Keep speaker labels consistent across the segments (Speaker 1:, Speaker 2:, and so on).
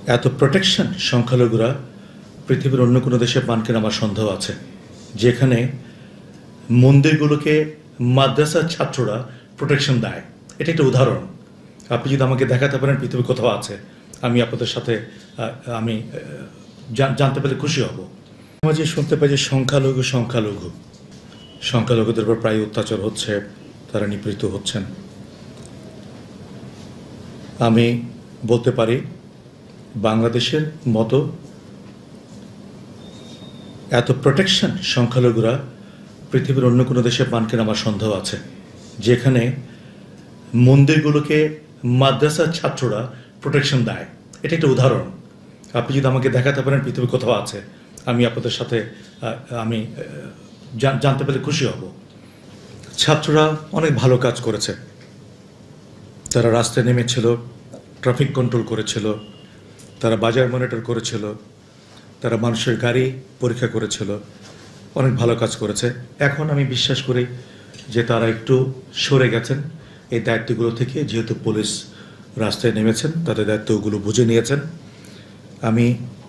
Speaker 1: এত প্রোটেকশন সংখ্যালঘুরা পৃথিবীর অন্য কোনো দেশে পান কিনা আমার সন্দেহ আছে, যেখানে মন্দিরগুলোকে মাদ্রাসার ছাত্ররা প্রোটেকশন দেয়। এটা একটা উদাহরণ। আপনি যদি আমাকে দেখাতে পারেন পৃথিবীর কোথাও আছে, আমি আপনাদের সাথে আমি জানতে পেরে খুশি হব। সমাজে শুনতে পাই যে সংখ্যালঘুদের উপর প্রায় অত্যাচার হচ্ছে, তারা নিপীড়িত হচ্ছেন। আমি বলতে পারি বাংলাদেশের মতো এত প্রোটেকশন সংখ্যালঘুরা পৃথিবীর অন্য কোনো দেশে পান কিনা আমার সন্দেহ আছে, যেখানে মন্দিরগুলোকে মাদ্রাসার ছাত্ররা প্রোটেকশন দেয়। এটা একটা উদাহরণ। আপনি যদি আমাকে দেখাতে পারেন পৃথিবীর কোথাও আছে, আমি আপনাদের সাথে আমি জানতে পেরে খুশি হব। ছাত্ররা অনেক ভালো কাজ করেছে। তারা রাস্তায় নেমেছিল, ট্রাফিক কন্ট্রোল করেছিল, তারা বাজার মনিটর করেছিল, তারা মানুষের গাড়ি পরীক্ষা করেছিল, অনেক ভালো কাজ করেছে। এখন আমি বিশ্বাস করি যে তারা একটু সরে গেছেন এই দায়িত্বগুলো থেকে, যেহেতু পুলিশ রাস্তায় নেমেছেন, তাদের দায়িত্বগুলো বুঝে নিয়েছেন। আমি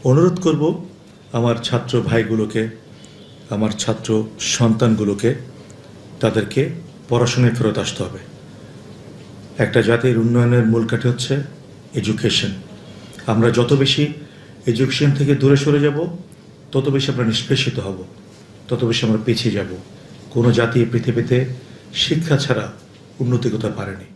Speaker 1: অনুরোধ করব আমার ছাত্র ভাইগুলোকে, আমার ছাত্র সন্তানগুলোকে, তাদেরকে পড়াশোনায় ফেরত আসতে হবে। একটা জাতির উন্নয়নের মূল কাঠি হচ্ছে এডুকেশন। আমরা যত বেশি এডুকেশন থেকে দূরে সরে যাব, তত বেশি আমরা নিষ্পেষিত হব, তত বেশি আমরা পিছিয়ে যাব। কোনো জাতি পৃথিবীতে শিক্ষা ছাড়া উন্নতি করতে পারেনি।